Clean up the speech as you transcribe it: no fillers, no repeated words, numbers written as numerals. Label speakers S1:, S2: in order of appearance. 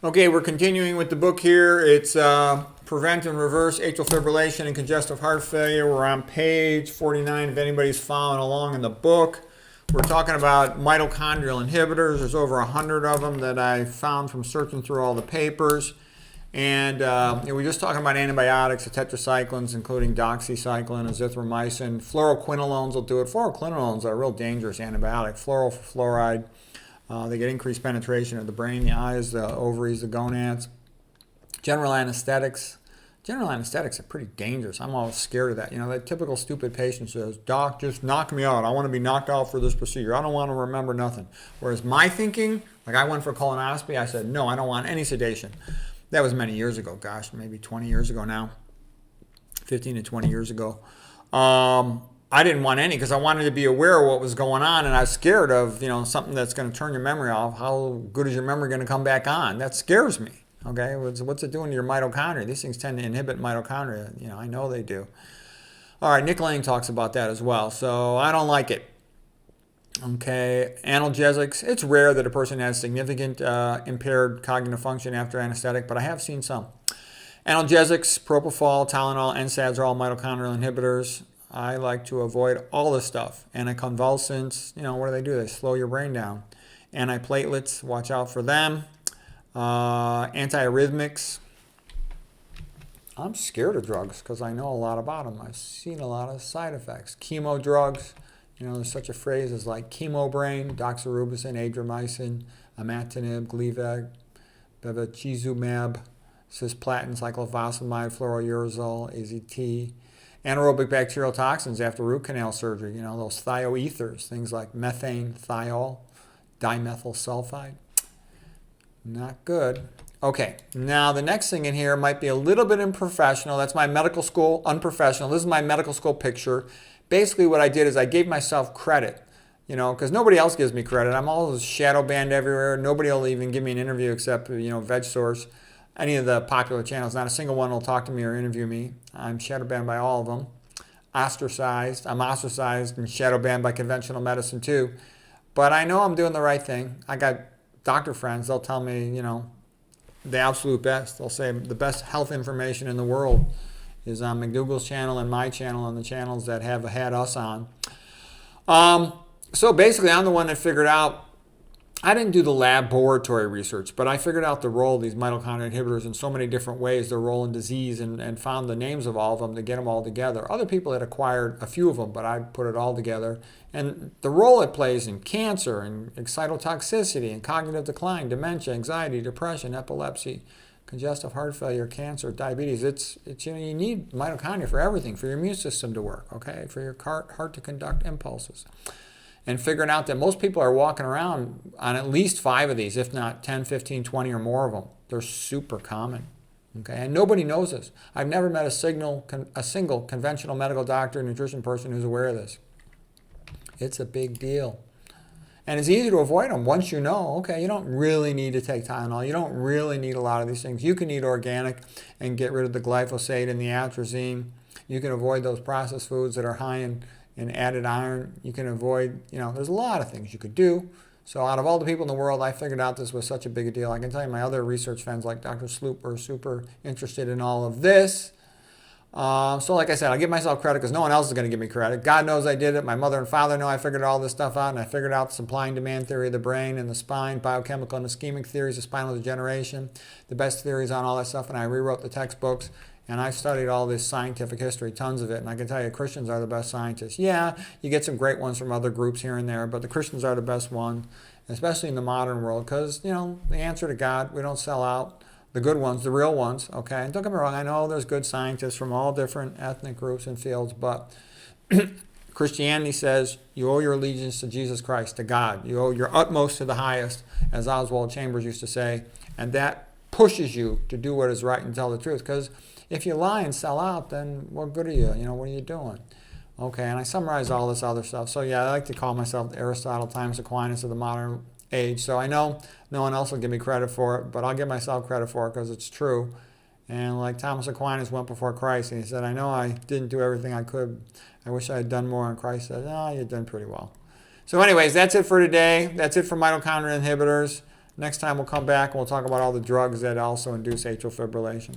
S1: Okay, we're continuing with the book here. It's Prevent and Reverse Atrial Fibrillation and Congestive Heart Failure. We're on page 49 if anybody's following along in the book. We're talking about mitochondrial inhibitors. There's over 100 of them that I found from searching through all the papers. And we're just talking about antibiotics, the tetracyclines, including doxycycline, azithromycin. Fluoroquinolones will do it. Fluoroquinolones are a real dangerous antibiotic. Fluoride. They get increased penetration of the brain, the eyes, the ovaries, the gonads. General anesthetics. General anesthetics are pretty dangerous. I'm always scared of that. You know, that typical stupid patient says, "Doc, just knock me out. I want to be knocked out for this procedure. I don't want to remember nothing." Whereas my thinking, like I went for colonoscopy, I said, "No, I don't want any sedation." That was many years ago. Gosh, maybe 20 years ago now. 15 to 20 years ago. I didn't want any because I wanted to be aware of what was going on, and I was scared of, something that's going to turn your memory off. How good is your memory going to come back on? That scares me. Okay, what's it doing to your mitochondria? These things tend to inhibit mitochondria. I know they do. All right, Nick Lane talks about that as well, so I don't like it. Okay, analgesics. It's rare that a person has significant impaired cognitive function after anesthetic, but I have seen some. Analgesics, propofol, Tylenol, NSAIDs are all mitochondrial inhibitors. I like to avoid all this stuff. Anticonvulsants, what do? They slow your brain down. Antiplatelets, watch out for them. Antiarrhythmics. I'm scared of drugs because I know a lot about them. I've seen a lot of side effects. Chemo drugs, there's such a phrase as like chemo brain, doxorubicin, adriamycin, imatinib, Gleevec, bevacizumab, cisplatin, cyclophosphamide, fluorouracil, AZT. Anaerobic bacterial toxins after root canal surgery, those thioethers, things like methane, thiol, dimethyl sulfide. Not good. Okay, now the next thing in here might be a little bit unprofessional. That's my medical school, unprofessional. This is my medical school picture. Basically what I did is I gave myself credit, because nobody else gives me credit. I'm always shadow banned everywhere. Nobody will even give me an interview except, VegSource. Any of the popular channels, not a single one will talk to me or interview me. I'm shadow banned by all of them. Ostracized. I'm ostracized and shadow banned by conventional medicine too. But I know I'm doing the right thing. I got doctor friends. They'll tell me, the absolute best. They'll say the best health information in the world is on McDougall's channel and my channel and the channels that have had us on. So basically, I'm the one that figured out, I didn't do the laboratory research, but I figured out the role of these mitochondrial inhibitors in so many different ways, their role in disease, and found the names of all of them to get them all together. Other people had acquired a few of them, but I put it all together. And the role it plays in cancer and excitotoxicity and cognitive decline, dementia, anxiety, depression, epilepsy, congestive heart failure, cancer, diabetes. It's you need mitochondria for everything, for your immune system to work, okay, for your heart to conduct impulses. And figuring out that most people are walking around on at least 5 of these, if not 10, 15, 20 or more of them. They're super common. Okay, and nobody knows this. I've never met a single conventional medical doctor, nutrition person who's aware of this. It's a big deal. And it's easy to avoid them once you know, okay, you don't really need to take Tylenol. You don't really need a lot of these things. You can eat organic and get rid of the glyphosate and the atrazine. You can avoid those processed foods that are high in added iron. You can avoid, there's a lot of things you could do. So out of all the people in the world, I figured out this was such a big deal. I can tell you my other research friends like Dr. Sloop are super interested in all of this. So like I said, I'll give myself credit because no one else is going to give me credit. God knows I did it. My mother and father know I figured all this stuff out, and I figured out the supply and demand theory of the brain and the spine, biochemical and ischemic theories of spinal degeneration, the best theories on all that stuff, and I rewrote the textbooks. And I studied all this scientific history, tons of it, and I can tell you Christians are the best scientists. Yeah, you get some great ones from other groups here and there, but the Christians are the best one, especially in the modern world, because, the answer to God, we don't sell out. The good ones, the real ones, okay? And don't get me wrong, I know there's good scientists from all different ethnic groups and fields, but Christianity says you owe your allegiance to Jesus Christ, to God. You owe your utmost to the highest, as Oswald Chambers used to say, and that pushes you to do what is right and tell the truth, because if you lie and sell out, then what good are you? What are you doing? Okay, and I summarize all this other stuff. So yeah, I like to call myself Aristotle, Thomas Aquinas of the modern age. So I know no one else will give me credit for it, but I'll give myself credit for it because it's true. And like Thomas Aquinas went before Christ, and he said, I know I didn't do everything I could. I wish I had done more. And Christ said, no, you've done pretty well. So anyways, that's it for today. That's it for mitochondrial inhibitors. Next time we'll come back and we'll talk about all the drugs that also induce atrial fibrillation.